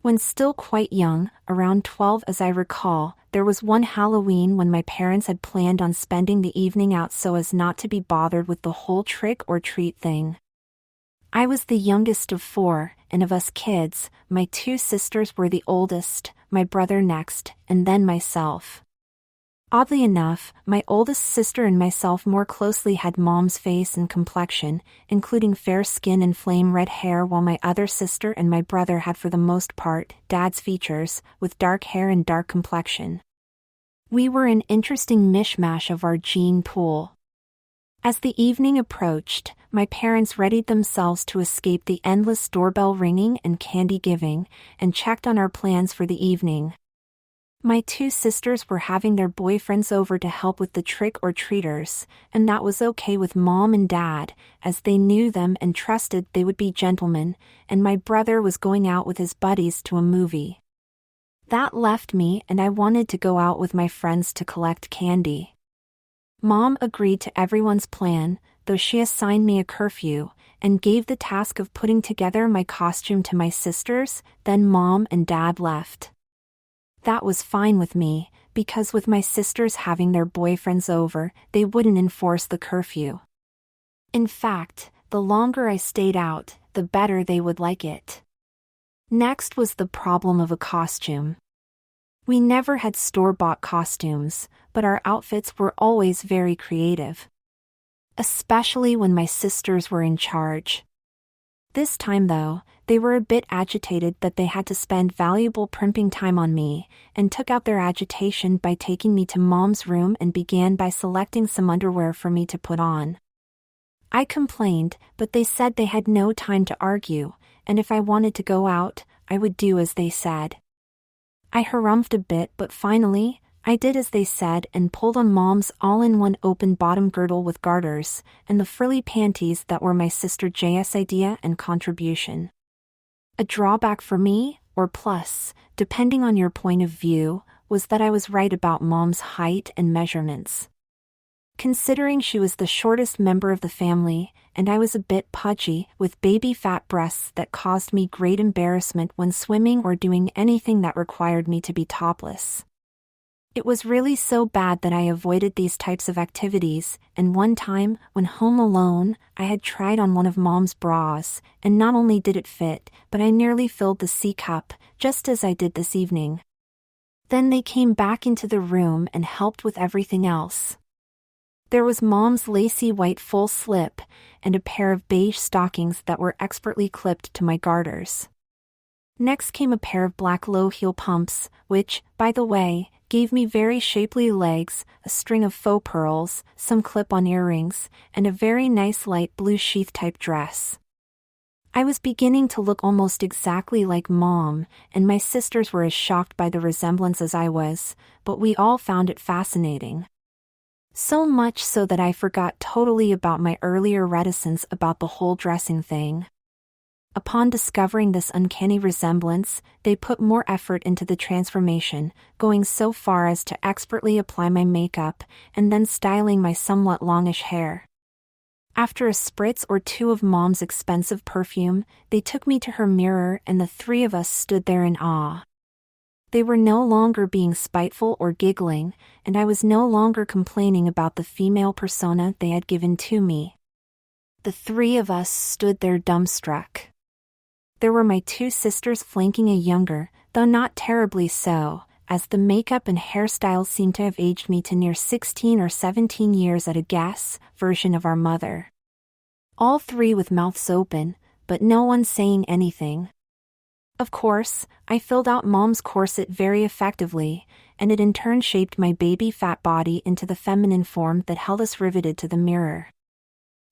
When still quite young, around 12 as I recall, there was one Halloween when my parents had planned on spending the evening out so as not to be bothered with the whole trick or treat thing. I was the youngest of four, and of us kids, my two sisters were the oldest, my brother next, and then myself. Oddly enough, my oldest sister and myself more closely had Mom's face and complexion, including fair skin and flame red hair, while my other sister and my brother had for the most part Dad's features, with dark hair and dark complexion. We were an interesting mishmash of our gene pool. As the evening approached, my parents readied themselves to escape the endless doorbell ringing and candy giving, and checked on our plans for the evening. My two sisters were having their boyfriends over to help with the trick-or-treaters, and that was okay with Mom and Dad, as they knew them and trusted they would be gentlemen, and my brother was going out with his buddies to a movie. That left me, and I wanted to go out with my friends to collect candy. Mom agreed to everyone's plan, though she assigned me a curfew, and gave the task of putting together my costume to my sisters. Then Mom and Dad left. That was fine with me, because with my sisters having their boyfriends over, they wouldn't enforce the curfew. In fact, the longer I stayed out, the better they would like it. Next was the problem of a costume. We never had store-bought costumes, but our outfits were always very creative. Especially when my sisters were in charge. This time though, they were a bit agitated that they had to spend valuable primping time on me, and took out their agitation by taking me to Mom's room and began by selecting some underwear for me to put on. I complained, but they said they had no time to argue, and if I wanted to go out, I would do as they said. I harumphed a bit, but finally, I did as they said and pulled on Mom's all-in-one open bottom girdle with garters, and the frilly panties that were my sister J's idea and contribution. A drawback for me, or plus, depending on your point of view, was that I was right about Mom's height and measurements. Considering she was the shortest member of the family, and I was a bit pudgy, with baby fat breasts that caused me great embarrassment when swimming or doing anything that required me to be topless. It was really so bad that I avoided these types of activities, and one time, when home alone, I had tried on one of Mom's bras, and not only did it fit, but I nearly filled the C-cup, just as I did this evening. Then they came back into the room and helped with everything else. There was Mom's lacy white full slip, and a pair of beige stockings that were expertly clipped to my garters. Next came a pair of black low-heel pumps, which, by the way, gave me very shapely legs, a string of faux pearls, some clip-on earrings, and a very nice light blue sheath-type dress. I was beginning to look almost exactly like Mom, and my sisters were as shocked by the resemblance as I was, but we all found it fascinating. So much so that I forgot totally about my earlier reticence about the whole dressing thing. Upon discovering this uncanny resemblance, they put more effort into the transformation, going so far as to expertly apply my makeup, and then styling my somewhat longish hair. After a spritz or two of Mom's expensive perfume, they took me to her mirror and the three of us stood there in awe. They were no longer being spiteful or giggling, and I was no longer complaining about the female persona they had given to me. The three of us stood there dumbstruck. There were my two sisters flanking a younger, though not terribly so, as the makeup and hairstyles seemed to have aged me to near 16 or 17 years at a guess, version of our mother. All three with mouths open, but no one saying anything. Of course, I filled out Mom's corset very effectively, and it in turn shaped my baby fat body into the feminine form that held us riveted to the mirror.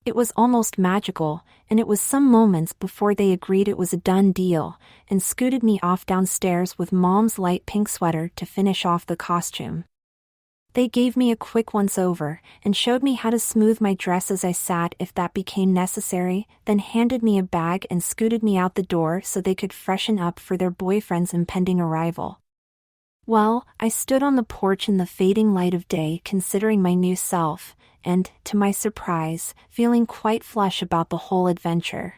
It was almost magical, and it was some moments before they agreed it was a done deal, and scooted me off downstairs with Mom's light pink sweater to finish off the costume. They gave me a quick once-over, and showed me how to smooth my dress as I sat if that became necessary, then handed me a bag and scooted me out the door so they could freshen up for their boyfriend's impending arrival. Well, I stood on the porch in the fading light of day considering my new self, and, to my surprise, feeling quite flush about the whole adventure.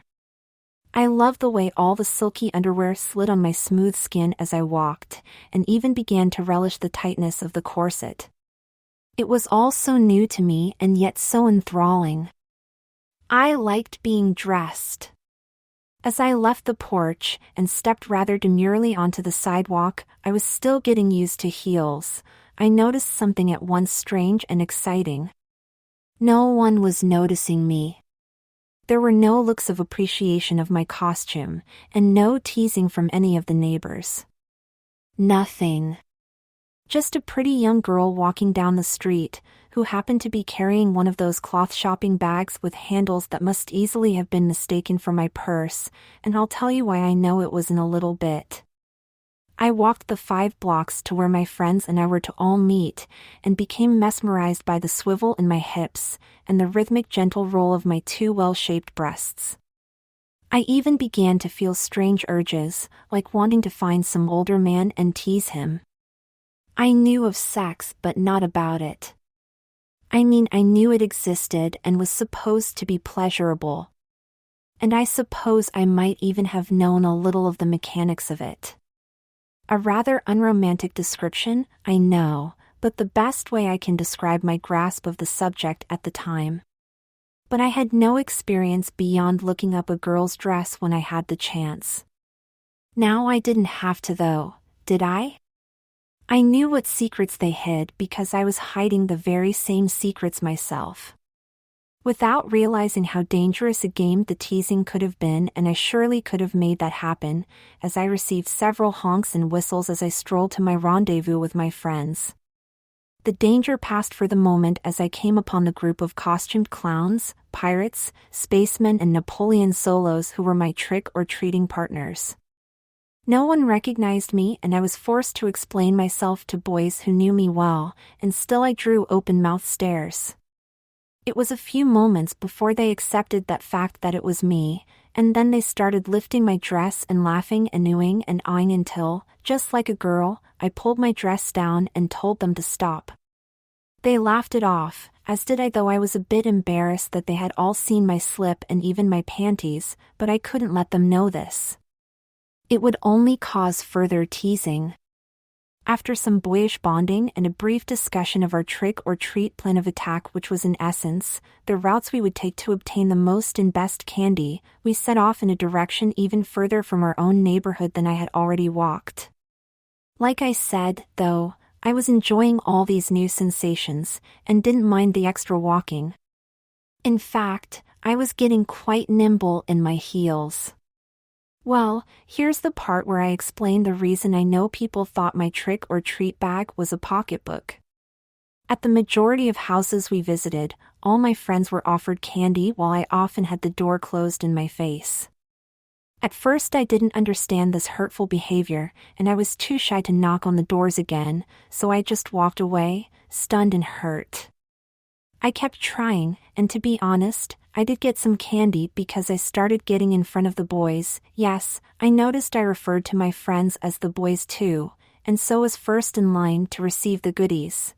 I loved the way all the silky underwear slid on my smooth skin as I walked, and even began to relish the tightness of the corset. It was all so new to me and yet so enthralling. I liked being dressed. As I left the porch and stepped rather demurely onto the sidewalk, I was still getting used to heels. I noticed something at once strange and exciting. No one was noticing me. There were no looks of appreciation of my costume, and no teasing from any of the neighbors. Nothing. Just a pretty young girl walking down the street, who happened to be carrying one of those cloth shopping bags with handles that must easily have been mistaken for my purse, and I'll tell you why I know it was in a little bit. I walked the 5 blocks to where my friends and I were to all meet, and became mesmerized by the swivel in my hips, and the rhythmic gentle roll of my 2 well-shaped breasts. I even began to feel strange urges, like wanting to find some older man and tease him. I knew of sex but not about it. I mean, I knew it existed and was supposed to be pleasurable. And I suppose I might even have known a little of the mechanics of it. A rather unromantic description, I know, but the best way I can describe my grasp of the subject at the time. But I had no experience beyond looking up a girl's dress when I had the chance. Now I didn't have to though, did I? I knew what secrets they hid because I was hiding the very same secrets myself. Without realizing how dangerous a game the teasing could have been, and I surely could have made that happen, as I received several honks and whistles as I strolled to my rendezvous with my friends. The danger passed for the moment as I came upon the group of costumed clowns, pirates, spacemen and Napoleon solos who were my trick-or-treating partners. No one recognized me and I was forced to explain myself to boys who knew me well, and still I drew open-mouthed stares. It was a few moments before they accepted that fact that it was me, and then they started lifting my dress and laughing and oohing and eyeing until, just like a girl, I pulled my dress down and told them to stop. They laughed it off, as did I, though I was a bit embarrassed that they had all seen my slip and even my panties, but I couldn't let them know this. It would only cause further teasing. After some boyish bonding and a brief discussion of our trick-or-treat plan of attack, which was in essence, the routes we would take to obtain the most and best candy, we set off in a direction even further from our own neighborhood than I had already walked. Like I said, though, I was enjoying all these new sensations, and didn't mind the extra walking. In fact, I was getting quite nimble in my heels. Well, here's the part where I explain the reason I know people thought my trick-or-treat bag was a pocketbook. At the majority of houses we visited, all my friends were offered candy while I often had the door closed in my face. At first I didn't understand this hurtful behavior, and I was too shy to knock on the doors again, so I just walked away, stunned and hurt. I kept trying, and to be honest, I did get some candy because I started getting in front of the boys. Yes, I noticed I referred to my friends as the boys too, and so was first in line to receive the goodies.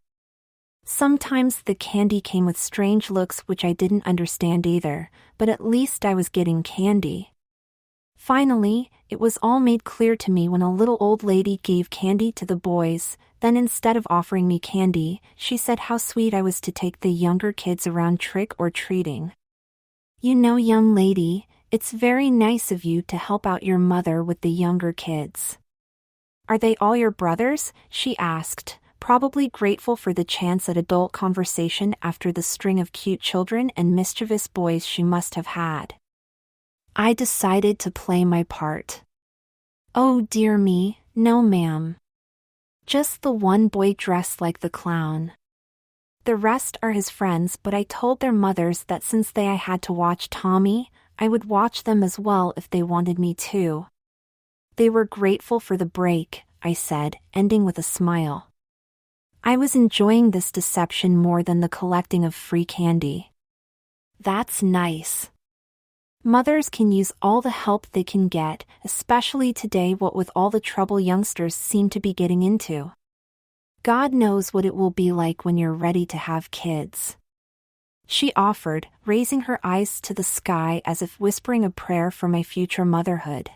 Sometimes the candy came with strange looks which I didn't understand either, but at least I was getting candy. Finally, it was all made clear to me when a little old lady gave candy to the boys. Then instead of offering me candy, she said how sweet I was to take the younger kids around trick-or-treating. You know, young lady, it's very nice of you to help out your mother with the younger kids. Are they all your brothers? She asked, probably grateful for the chance at adult conversation after the string of cute children and mischievous boys she must have had. I decided to play my part. Oh dear me, no ma'am. Just the one boy dressed like the clown. The rest are his friends, but I told their mothers that since I had to watch Tommy, I would watch them as well if they wanted me to. They were grateful for the break, I said, ending with a smile. I was enjoying this deception more than the collecting of free candy. That's nice. Mothers can use all the help they can get, especially today, what with all the trouble youngsters seem to be getting into. God knows what it will be like when you're ready to have kids. she offered, raising her eyes to the sky as if whispering a prayer for my future motherhood.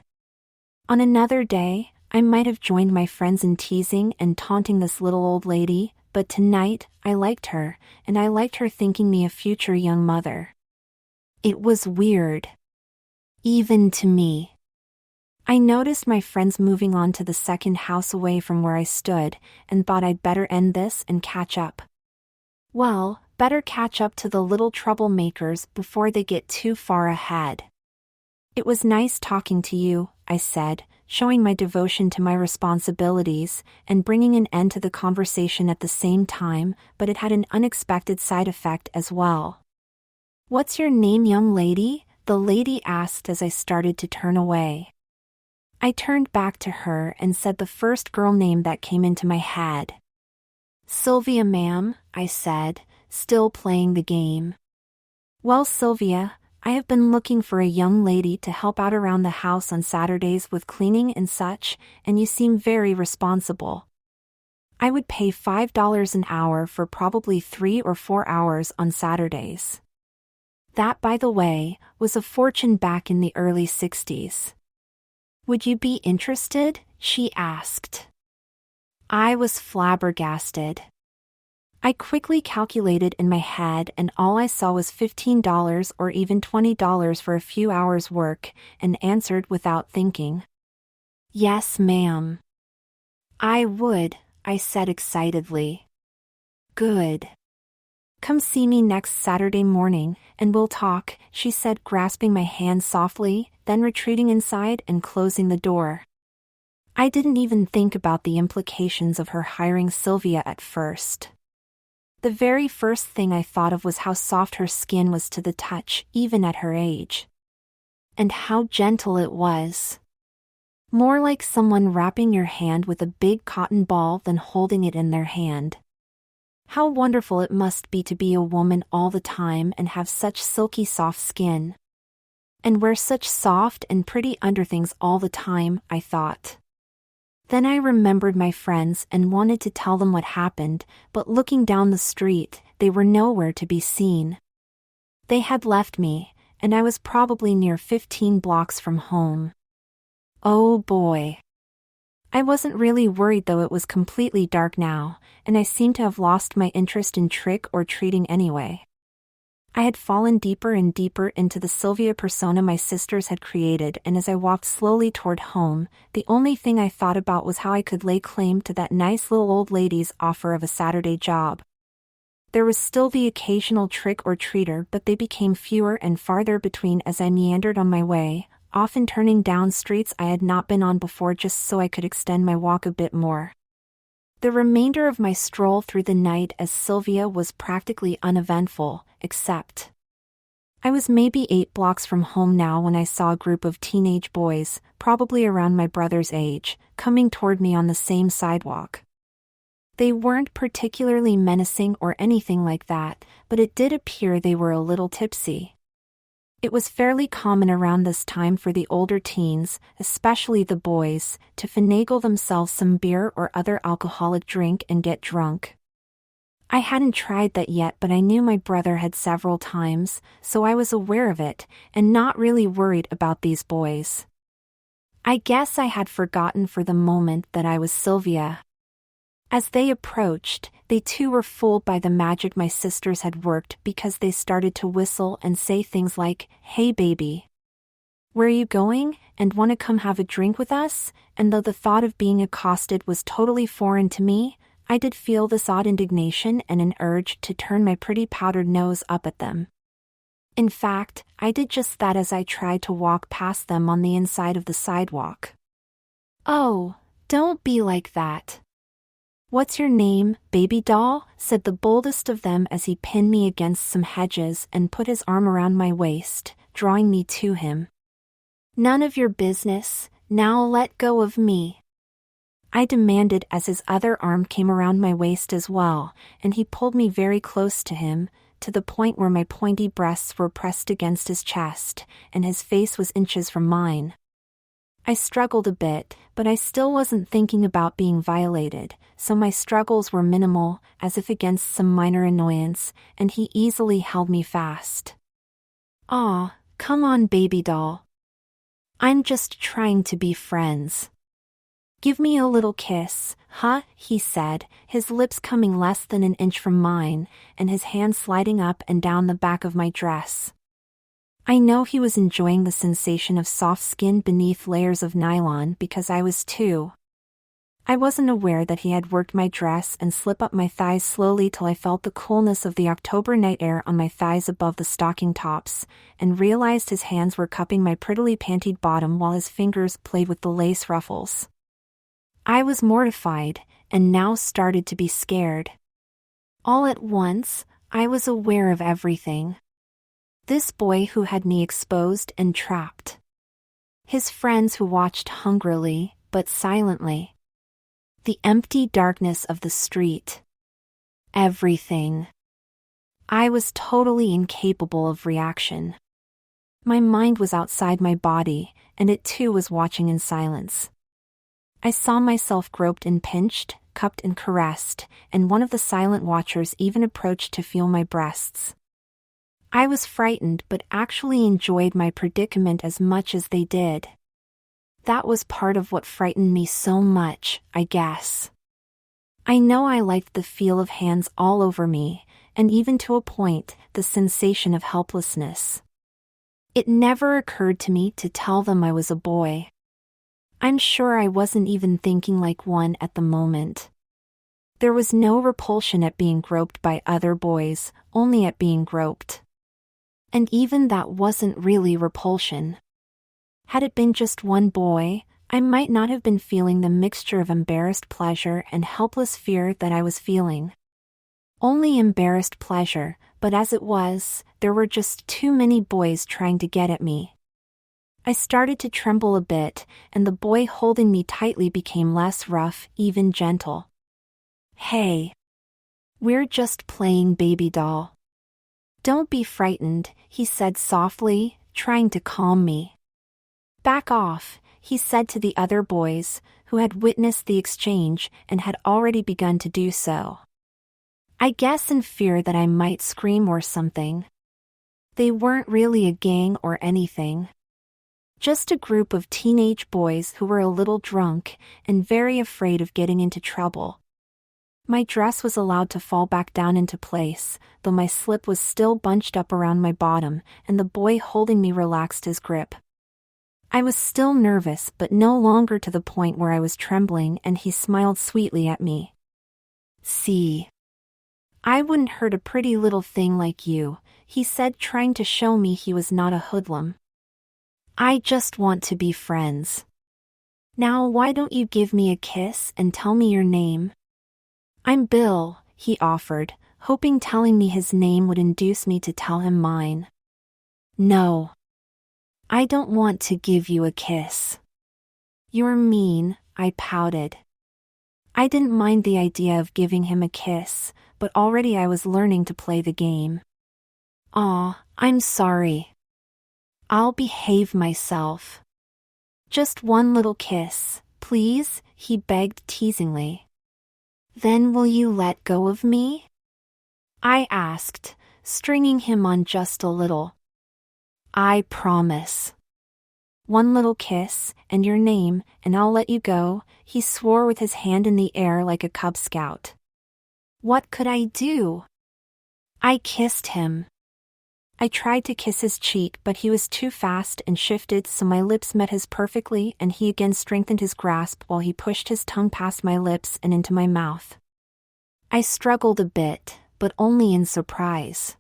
On another day, I might have joined my friends in teasing and taunting this little old lady, but tonight, I liked her, and I liked her thinking me a future young mother. It was weird. Even to me. I noticed my friends moving on to the second house away from where I stood, and thought I'd better end this and catch up. Well, better catch up to the little troublemakers before they get too far ahead. It was nice talking to you, I said, showing my devotion to my responsibilities and bringing an end to the conversation at the same time, but it had an unexpected side effect as well. "What's your name, young lady?" the lady asked as I started to turn away. I turned back to her and said the first girl name that came into my head. "Sylvia, ma'am," I said, still playing the game. "Well, Sylvia, I have been looking for a young lady to help out around the house on Saturdays with cleaning and such, and you seem very responsible. I would pay $5 an hour for probably 3 or 4 hours on Saturdays." That, by the way, was a fortune back in the early 60s. "Would you be interested?" she asked. I was flabbergasted. I quickly calculated in my head, and all I saw was $15 or even $20 for a few hours' work, and answered without thinking. "Yes, ma'am." "I would," I said excitedly. "Good. Come see me next Saturday morning, and we'll talk," she said, grasping my hand softly, then retreating inside and closing the door. I didn't even think about the implications of her hiring Sylvia at first. The very first thing I thought of was how soft her skin was to the touch, even at her age. And how gentle it was. More like someone wrapping your hand with a big cotton ball than holding it in their hand. How wonderful it must be to be a woman all the time and have such silky soft skin. And wear such soft and pretty underthings all the time, I thought. Then I remembered my friends and wanted to tell them what happened, but looking down the street, they were nowhere to be seen. They had left me, and I was probably near 15 blocks from home. Oh boy. I wasn't really worried, though it was completely dark now, and I seemed to have lost my interest in trick or treating anyway. I had fallen deeper and deeper into the Sylvia persona my sisters had created, and as I walked slowly toward home, the only thing I thought about was how I could lay claim to that nice little old lady's offer of a Saturday job. There was still the occasional trick or treater, but they became fewer and farther between as I meandered on my way, often turning down streets I had not been on before just so I could extend my walk a bit more. The remainder of my stroll through the night as Sylvia was practically uneventful, except I was maybe 8 blocks from home now when I saw a group of teenage boys, probably around my brother's age, coming toward me on the same sidewalk. They weren't particularly menacing or anything like that, but it did appear they were a little tipsy. It was fairly common around this time for the older teens, especially the boys, to finagle themselves some beer or other alcoholic drink and get drunk. I hadn't tried that yet, but I knew my brother had several times, so I was aware of it, and not really worried about these boys. I guess I had forgotten for the moment that I was Sylvia. As they approached, they too were fooled by the magic my sisters had worked, because they started to whistle and say things like, "Hey baby. Where are you going, and want to come have a drink with us?" And though the thought of being accosted was totally foreign to me, I did feel this odd indignation and an urge to turn my pretty powdered nose up at them. In fact, I did just that as I tried to walk past them on the inside of the sidewalk. "Oh, don't be like that. What's your name, baby doll?" said the boldest of them as he pinned me against some hedges and put his arm around my waist, drawing me to him. "None of your business, now let go of me," I demanded as his other arm came around my waist as well, and he pulled me very close to him, to the point where my pointy breasts were pressed against his chest, and his face was inches from mine. I struggled a bit, but I still wasn't thinking about being violated, so my struggles were minimal, as if against some minor annoyance, and he easily held me fast. "Aw, come on, baby doll. I'm just trying to be friends. Give me a little kiss, huh?" he said, his lips coming less than an inch from mine, and his hand sliding up and down the back of my dress. I know he was enjoying the sensation of soft skin beneath layers of nylon because I was too. I wasn't aware that he had worked my dress and slip up my thighs slowly till I felt the coolness of the October night air on my thighs above the stocking tops, and realized his hands were cupping my prettily pantied bottom while his fingers played with the lace ruffles. I was mortified, and now started to be scared. All at once, I was aware of everything. This boy who had me exposed and trapped. His friends who watched hungrily, but silently. The empty darkness of the street. Everything. I was totally incapable of reaction. My mind was outside my body, and it too was watching in silence. I saw myself groped and pinched, cupped and caressed, and one of the silent watchers even approached to feel my breasts. I was frightened but actually enjoyed my predicament as much as they did. That was part of what frightened me so much, I guess. I know I liked the feel of hands all over me, and even to a point, the sensation of helplessness. It never occurred to me to tell them I was a boy. I'm sure I wasn't even thinking like one at the moment. There was no repulsion at being groped by other boys, only at being groped. And even that wasn't really repulsion. Had it been just one boy, I might not have been feeling the mixture of embarrassed pleasure and helpless fear that I was feeling. Only embarrassed pleasure, but as it was, there were just too many boys trying to get at me. I started to tremble a bit, and the boy holding me tightly became less rough, even gentle. "Hey. We're just playing, baby doll. Don't be frightened," he said softly, trying to calm me. "Back off," he said to the other boys, who had witnessed the exchange and had already begun to do so. I guess in fear that I might scream or something. They weren't really a gang or anything. Just a group of teenage boys who were a little drunk and very afraid of getting into trouble. My dress was allowed to fall back down into place, though my slip was still bunched up around my bottom, and the boy holding me relaxed his grip. I was still nervous but no longer to the point where I was trembling, and he smiled sweetly at me. "See. I wouldn't hurt a pretty little thing like you," he said, trying to show me he was not a hoodlum. "I just want to be friends. Now why don't you give me a kiss and tell me your name?" "I'm Bill," he offered, hoping telling me his name would induce me to tell him mine. "No. I don't want to give you a kiss." "You're mean," I pouted. I didn't mind the idea of giving him a kiss, but already I was learning to play the game. "Aw, I'm sorry. I'll behave myself. Just one little kiss, please," he begged teasingly. "Then will you let go of me?" I asked, stringing him on just a little. "I promise. One little kiss, and your name, and I'll let you go," he swore with his hand in the air like a Cub Scout. What could I do? I kissed him. I tried to kiss his cheek, but he was too fast and shifted, so my lips met his perfectly, and he again strengthened his grasp while he pushed his tongue past my lips and into my mouth. I struggled a bit, but only in surprise.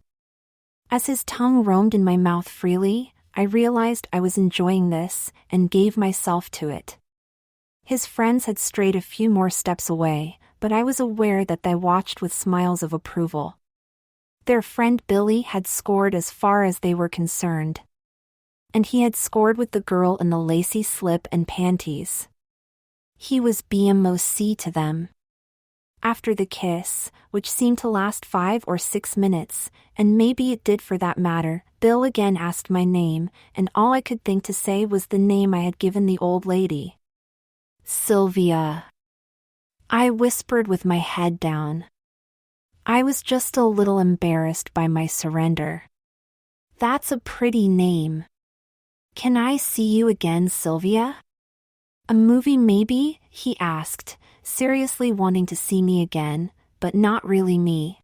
As his tongue roamed in my mouth freely, I realized I was enjoying this, and gave myself to it. His friends had strayed a few more steps away, but I was aware that they watched with smiles of approval. Their friend Billy had scored as far as they were concerned. And he had scored with the girl in the lacy slip and panties. He was BMOC to them. After the kiss, which seemed to last 5 or 6 minutes, and maybe it did for that matter, Bill again asked my name, and all I could think to say was the name I had given the old lady. Sylvia. I whispered with my head down. I was just a little embarrassed by my surrender. That's a pretty name. Can I see you again, Sylvia? A movie maybe? He asked, seriously wanting to see me again, but not really me.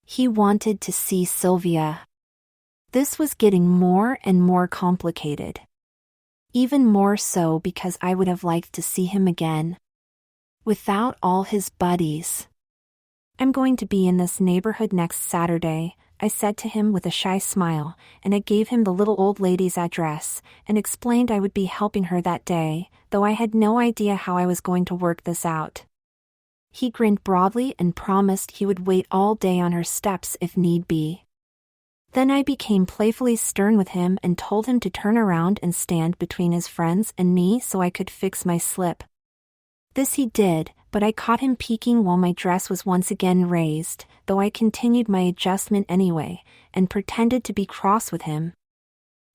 He wanted to see Sylvia. This was getting more and more complicated. Even more so because I would have liked to see him again. Without all his buddies. I'm going to be in this neighborhood next Saturday, I said to him with a shy smile, and I gave him the little old lady's address, and explained I would be helping her that day, though I had no idea how I was going to work this out. He grinned broadly and promised he would wait all day on her steps if need be. Then I became playfully stern with him and told him to turn around and stand between his friends and me so I could fix my slip. This he did, but I caught him peeking while my dress was once again raised, though I continued my adjustment anyway, and pretended to be cross with him.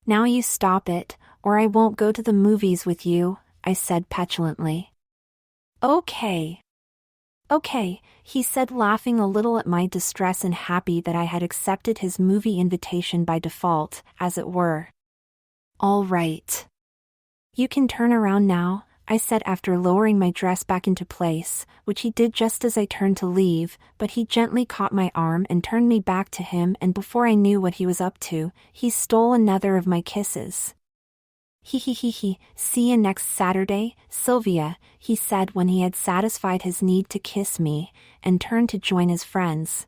Now you stop it, or I won't go to the movies with you, I said petulantly. Okay. Okay, he said, laughing a little at my distress and happy that I had accepted his movie invitation by default, as it were. All right. You can turn around now, I said after lowering my dress back into place, which he did just as I turned to leave, but he gently caught my arm and turned me back to him, and before I knew what he was up to, he stole another of my kisses. He, see you next Saturday, Sylvia, he said when he had satisfied his need to kiss me, and turned to join his friends.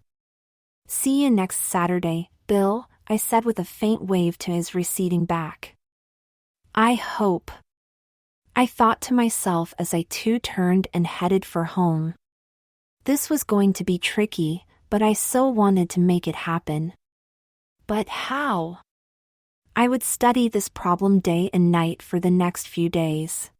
See you next Saturday, Bill, I said with a faint wave to his receding back. I hope. I thought to myself as I too turned and headed for home. This was going to be tricky, but I so wanted to make it happen. But how? I would study this problem day and night for the next few days.